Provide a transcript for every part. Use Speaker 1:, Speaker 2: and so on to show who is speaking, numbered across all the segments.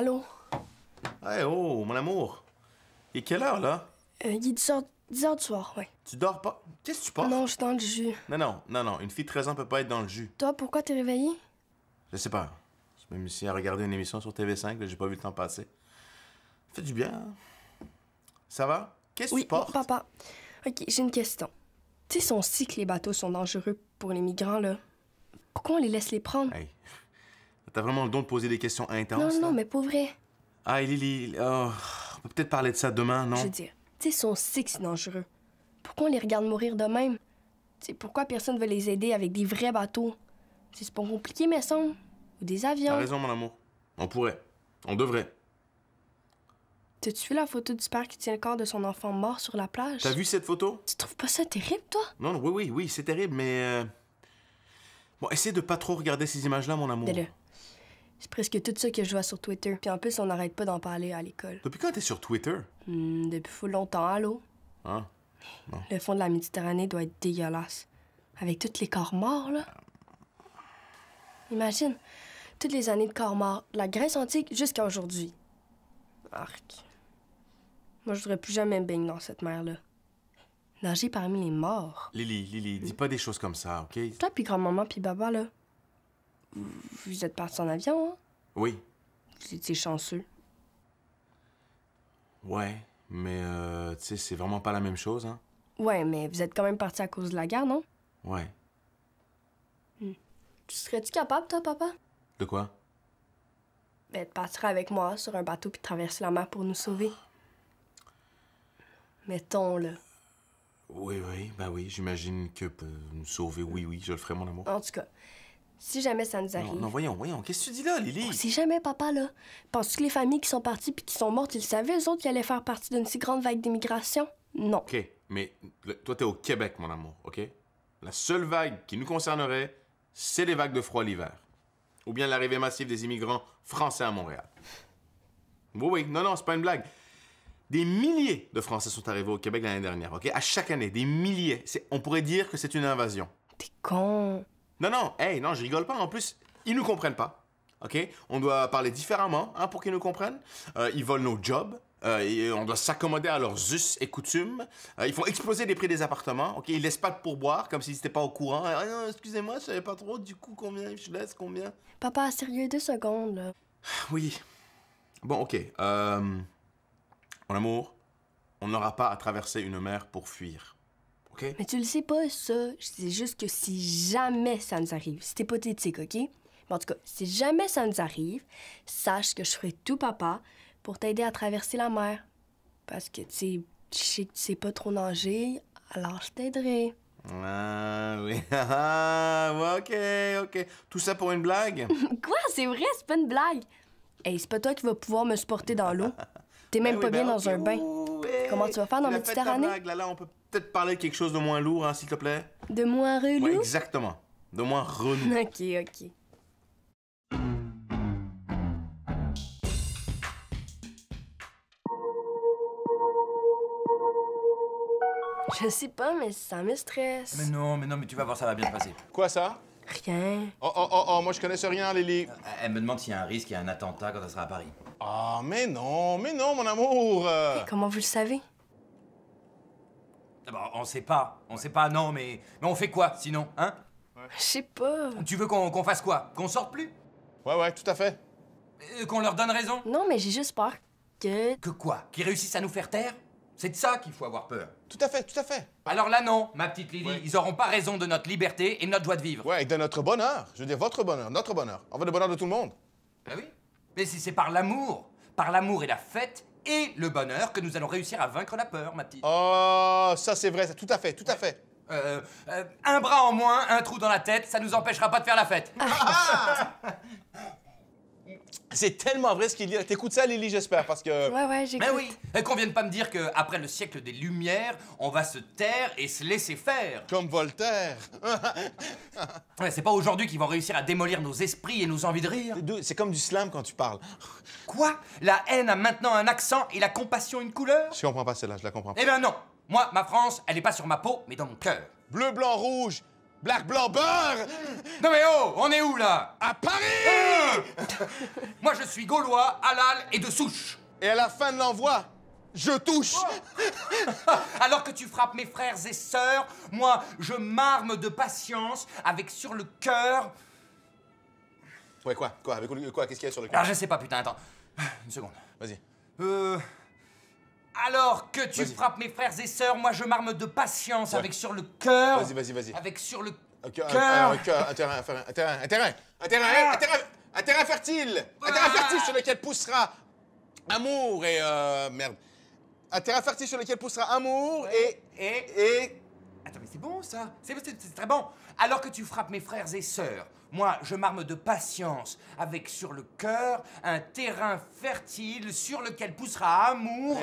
Speaker 1: Allô?
Speaker 2: Hey, oh, mon amour. Il est quelle heure, là?
Speaker 1: Il est 10h du soir, ouais.
Speaker 2: Tu dors pas? Qu'est-ce que tu portes?
Speaker 1: Non, je suis dans le jus.
Speaker 2: Non. Une fille de 13 ans peut pas être dans le jus.
Speaker 1: Toi, pourquoi t'es réveillé?
Speaker 2: Je sais pas. Je me suis à regarder une émission sur TV5, là, j'ai pas vu le temps passer. Ça fait du bien, hein? Ça va? Qu'est-ce que
Speaker 1: Oui,
Speaker 2: tu portes?
Speaker 1: papa. OK, j'ai une question. Tu sais, si on sait que les bateaux sont dangereux pour les migrants, là, pourquoi on les laisse les prendre?
Speaker 2: Hey, t'as vraiment le don de poser des questions intenses,
Speaker 1: Non,
Speaker 2: là?
Speaker 1: mais pour vrai.
Speaker 2: Ah, Lily, oh, on peut peut-être parler de ça demain, non?
Speaker 1: Je veux dire, tu sais, si on sait que c'est dangereux, pourquoi on les regarde mourir de même? Tu sais, pourquoi personne veut les aider avec des vrais bateaux? C'est pas compliqué, mais semble. Ou des avions.
Speaker 2: T'as raison, mon amour. On pourrait. On devrait.
Speaker 1: T'as-tu vu la photo du père qui tient le corps de son enfant mort sur la plage?
Speaker 2: T'as vu cette photo?
Speaker 1: Tu trouves pas ça terrible, toi?
Speaker 2: Non, oui, c'est terrible, mais... Bon, essaie de pas trop regarder ces images-là, mon amour.
Speaker 1: Mais là, c'est presque tout ça que je vois sur Twitter. Puis en plus, on n'arrête pas d'en parler à l'école.
Speaker 2: Depuis quand t'es sur Twitter?
Speaker 1: Depuis full longtemps, allô?
Speaker 2: Ah, bon.
Speaker 1: Le fond de la Méditerranée doit être dégueulasse. Avec tous les corps morts, là. Imagine, toutes les années de corps morts, de la Grèce antique jusqu'à aujourd'hui. Arc. Moi, je voudrais plus jamais me baigner dans cette mer-là. Nager parmi les morts.
Speaker 2: Lily, dis pas des choses comme ça, OK?
Speaker 1: Toi, puis grand-maman, puis baba, là. Vous êtes partis en avion, hein?
Speaker 2: Oui.
Speaker 1: Vous étiez chanceux.
Speaker 2: Ouais, mais tu sais, c'est vraiment pas la même chose, hein?
Speaker 1: Ouais, mais vous êtes quand même partis à cause de la guerre, non?
Speaker 2: Ouais.
Speaker 1: Tu serais-tu capable, toi, papa?
Speaker 2: De quoi?
Speaker 1: Ben, de partir avec moi sur un bateau puis de traverser la mer pour nous sauver. Mettons, là.
Speaker 2: Oui, oui, j'imagine que pour nous sauver, oui, je le ferai, mon amour.
Speaker 1: En tout cas, si jamais ça nous arrive...
Speaker 2: Non, voyons, qu'est-ce que tu dis là, Lily?
Speaker 1: On sait jamais, papa, là. Penses-tu que les familles qui sont parties puis qui sont mortes, ils savaient, eux autres, qu'ils allaient faire partie d'une si grande vague d'immigration? Non.
Speaker 2: OK, mais toi, t'es au Québec, mon amour, OK? La seule vague qui nous concernerait, c'est les vagues de froid l'hiver. Ou bien l'arrivée massive des immigrants français à Montréal. Oui, non, c'est pas une blague. Des milliers de Français sont arrivés au Québec l'année dernière, OK? À chaque année, des milliers. On pourrait dire que c'est une invasion.
Speaker 1: T'es con.
Speaker 2: Non, je rigole pas. En plus, ils nous comprennent pas, OK? On doit parler différemment, hein, pour qu'ils nous comprennent. Ils volent nos jobs. Et on doit s'accommoder à leurs us et coutumes. Ils font exploser les prix des appartements, OK? Ils laissent pas de pourboire, comme s'ils n'étaient pas au courant. Ah non, excusez-moi, je savais pas trop, du coup, combien je laisse, combien?
Speaker 1: Papa, sérieux, 2 secondes, là.
Speaker 2: Oui. Bon, OK. Mon amour, on n'aura pas à traverser une mer pour fuir, OK?
Speaker 1: Mais tu le sais pas, ça. Je dis juste que si jamais ça nous arrive, c'est hypothétique, OK? Mais en tout cas, si jamais ça nous arrive, sache que je ferai tout, papa, pour t'aider à traverser la mer. Parce que, tu sais, je sais que tu sais pas trop nager, alors je t'aiderai.
Speaker 2: Ah, oui. Ah, OK. Tout ça pour une blague?
Speaker 1: Quoi? C'est vrai, c'est pas une blague. Hey, c'est pas toi qui vas pouvoir me supporter dans l'eau. T'es même pas bien dans un bain. Comment tu vas faire dans la Méditerranée?
Speaker 2: Là, on peut peut-être parler de quelque chose de moins lourd, hein, s'il te plaît?
Speaker 1: De moins relou?
Speaker 2: Oui, exactement. De moins relou.
Speaker 1: OK. Je sais pas, mais ça me stresse.
Speaker 3: Mais non, mais tu vas voir, ça va bien se passer.
Speaker 2: Quoi, ça?
Speaker 1: Rien.
Speaker 2: Oh, moi, je connais rien, Lily.
Speaker 3: Elle me demande s'il y a un risque, il y a un attentat quand elle sera à Paris.
Speaker 2: Ah, mais non, mon amour.
Speaker 1: Comment vous le savez?
Speaker 3: Ah bah, on sait pas, non, mais on fait quoi, sinon, hein?
Speaker 1: Je sais pas.
Speaker 3: Tu veux qu'on fasse quoi? Qu'on sorte plus?
Speaker 2: Ouais, tout à fait.
Speaker 3: Qu'on leur donne raison?
Speaker 1: Non, mais j'ai juste peur que...
Speaker 3: Que quoi? Qu'ils réussissent à nous faire taire? C'est de ça qu'il faut avoir peur.
Speaker 2: Tout à fait.
Speaker 3: Alors là, non, ma petite Lily,
Speaker 2: Ouais.
Speaker 3: ils auront pas raison de notre liberté et de notre joie de vivre.
Speaker 2: Ouais, et de notre bonheur. Je veux dire, votre bonheur, notre bonheur. On veut le bonheur de tout le monde.
Speaker 3: Ah oui? Mais si c'est par l'amour et la fête et le bonheur que nous allons réussir à vaincre la peur, ma petite.
Speaker 2: Oh, ça, c'est vrai, tout à fait.
Speaker 3: Un bras en moins, un trou dans la tête, ça nous empêchera pas de faire la fête.
Speaker 2: C'est tellement vrai ce qu'il dit. T'écoutes ça, Lily, j'espère, parce que...
Speaker 1: Ouais, j'écoute.
Speaker 3: Mais oui, et qu'on vienne pas me dire qu'après le siècle des Lumières, on va se taire et se laisser faire.
Speaker 2: Comme Voltaire.
Speaker 3: Ouais, c'est pas aujourd'hui qu'ils vont réussir à démolir nos esprits et nos envies de rire.
Speaker 2: C'est comme du slam quand tu parles.
Speaker 3: Quoi? La haine a maintenant un accent et la compassion une couleur?
Speaker 2: Je comprends pas celle-là, je la comprends pas.
Speaker 3: Eh ben non. Moi, ma France, elle est pas sur ma peau, mais dans mon cœur.
Speaker 2: Bleu, blanc, rouge, Black blanc beurre!
Speaker 3: Non mais oh, on est où là?
Speaker 2: À Paris!
Speaker 3: Moi je suis gaulois, halal et de souche.
Speaker 2: Et à la fin de l'envoi, je touche!
Speaker 3: Alors que tu frappes mes frères et sœurs, moi je m'arme de patience avec sur le cœur...
Speaker 2: Ouais, quoi? Quoi? Avec quoi? Qu'est-ce qu'il y a sur le cœur?
Speaker 3: Ah, je sais pas, putain, attends. Une seconde.
Speaker 2: Vas-y.
Speaker 3: Alors que tu
Speaker 2: Vas-y.
Speaker 3: frappes mes frères et sœurs, moi je m'arme de patience avec sur le cœur...
Speaker 2: Vas-y.
Speaker 3: Avec sur le
Speaker 2: Un
Speaker 3: cœur...
Speaker 2: terrain fertile! Un terrain fertile sur lequel poussera amour et merde. Un terrain fertile sur lequel poussera amour et...
Speaker 3: Attends, mais c'est bon ça, c'est très bon. Alors que tu frappes mes frères et sœurs, moi je m'arme de patience avec sur le cœur un terrain fertile sur lequel poussera amour.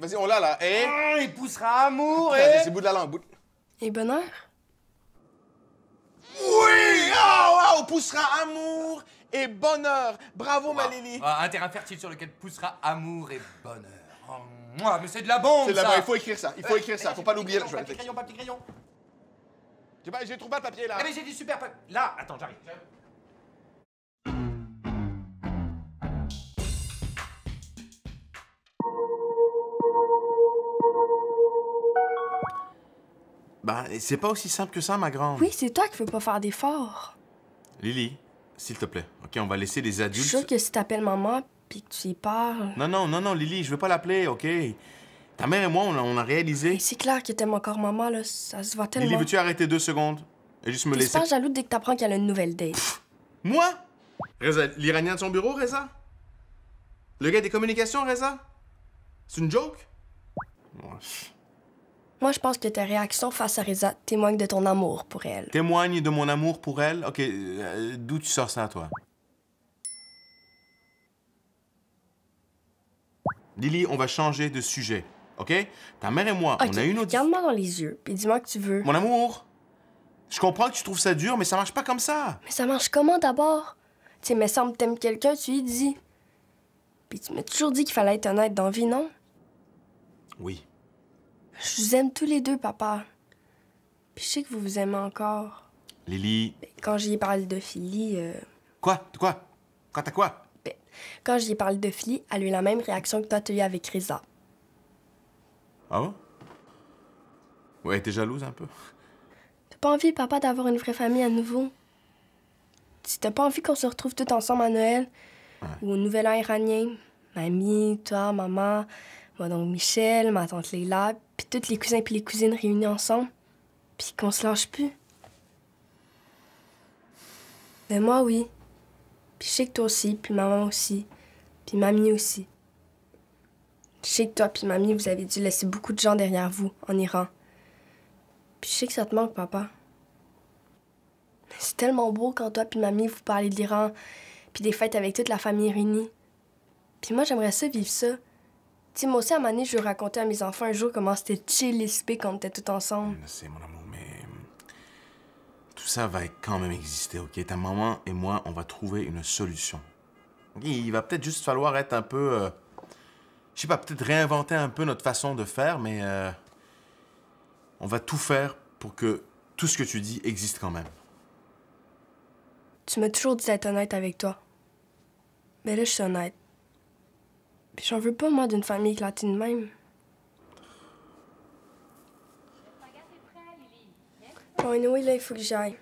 Speaker 2: Vas-y, on l'a là.
Speaker 3: Il poussera amour et...
Speaker 2: Vas-y, c'est bout de la langue.
Speaker 1: Et bonheur?
Speaker 2: Oui! Oh, poussera amour et bonheur. Bravo, ma Lily.
Speaker 3: Un terrain fertile sur lequel poussera amour et bonheur. Oh, moi, mais c'est de la bombe,
Speaker 2: C'est
Speaker 3: ça.
Speaker 2: là-bas, il faut écrire ça. Faut pas l'oublier.
Speaker 3: Papier crayon.
Speaker 2: J'ai trop pas de papier là.
Speaker 3: Ah mais j'ai du super... Là, attends, j'arrive.
Speaker 2: Bah, c'est pas aussi simple que ça, ma grande.
Speaker 1: Oui, c'est toi qui veux pas faire d'efforts.
Speaker 2: Lily, s'il te plaît, ok, on va laisser les
Speaker 1: Je suis
Speaker 2: adultes...
Speaker 1: sûre que si t'appelles maman puis que tu y parles...
Speaker 2: Non, Lily, je veux pas l'appeler, ok? Ta mère et moi, on a réalisé...
Speaker 1: Et c'est clair que t'aimes encore maman, là. Ça se voit tellement.
Speaker 2: Lily, veux-tu arrêter 2 secondes? Et juste me
Speaker 1: T'es
Speaker 2: laisser...
Speaker 1: super jaloux dès que t'apprends qu'elle a une nouvelle date.
Speaker 2: Moi? Reza, l'Iranien de son bureau, Reza? Le gars des communications, Reza? C'est une joke? Ouais.
Speaker 1: Moi, je pense que tes réactions face à Reza témoignent de ton amour pour elle.
Speaker 2: Témoigne de mon amour pour elle? Ok, d'où tu sors ça, toi? Lily, on va changer de sujet, ok? Ta mère et moi,
Speaker 1: Ok,
Speaker 2: on a une autre...
Speaker 1: regarde-moi dans les yeux, puis dis-moi que tu veux.
Speaker 2: Mon amour, je comprends que tu trouves ça dur, mais ça marche pas comme ça.
Speaker 1: Mais ça marche comment d'abord? Tu sais, mais semble t'aimes quelqu'un, tu lui dis. Puis tu m'as toujours dit qu'il fallait être honnête dans la vie, non?
Speaker 2: Oui.
Speaker 1: Je vous aime tous les deux, papa. Puis je sais que vous vous aimez encore.
Speaker 2: Lily...
Speaker 1: Ben, quand j'y ai parlé de Philly,
Speaker 2: Quoi? De quoi? Quand t'as quoi?
Speaker 1: ben, quand j'y ai parlé de Philly, elle a eu la même réaction que toi t'as eu avec Reza.
Speaker 2: Ah bon? Ouais, t'es jalouse un peu?
Speaker 1: T'as pas envie, papa, d'avoir une vraie famille à nouveau? Si t'as pas envie qu'on se retrouve tous ensemble à Noël, ou au Nouvel An iranien, mamie, toi, maman, moi donc Michel, ma tante Leila, puis tous les cousins puis les cousines réunis ensemble, puis qu'on se lâche plus. Ben moi, oui. Puis je sais que toi aussi, puis maman aussi, puis mamie aussi. Je sais que toi puis mamie, vous avez dû laisser beaucoup de gens derrière vous, en Iran. Puis je sais que ça te manque, papa. Mais c'est tellement beau quand toi puis mamie, vous parlez de l'Iran, puis des fêtes avec toute la famille réunie. Puis moi, j'aimerais ça vivre ça. Tu sais, moi aussi, à un moment donné, je veux raconter à mes enfants un jour comment c'était chill et spé quand on était tous ensemble.
Speaker 2: Je sais, mon amour, mais... Tout ça va quand même exister, ok? Ta maman et moi, on va trouver une solution. Ok? Il va peut-être juste falloir être un peu... je sais pas, peut-être réinventer un peu notre façon de faire, mais... on va tout faire pour que tout ce que tu dis existe quand même.
Speaker 1: Tu m'as toujours dit d'être honnête avec toi. Mais là, je suis honnête. Puis j'en veux pas, moi, d'une famille éclatée de même. Bon, anyway, là, il faut que j'aille.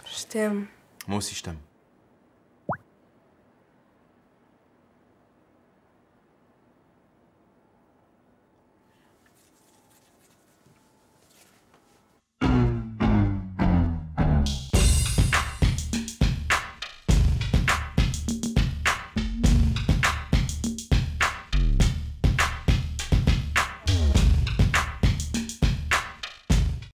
Speaker 1: Je t'aime.
Speaker 2: Moi aussi, je t'aime.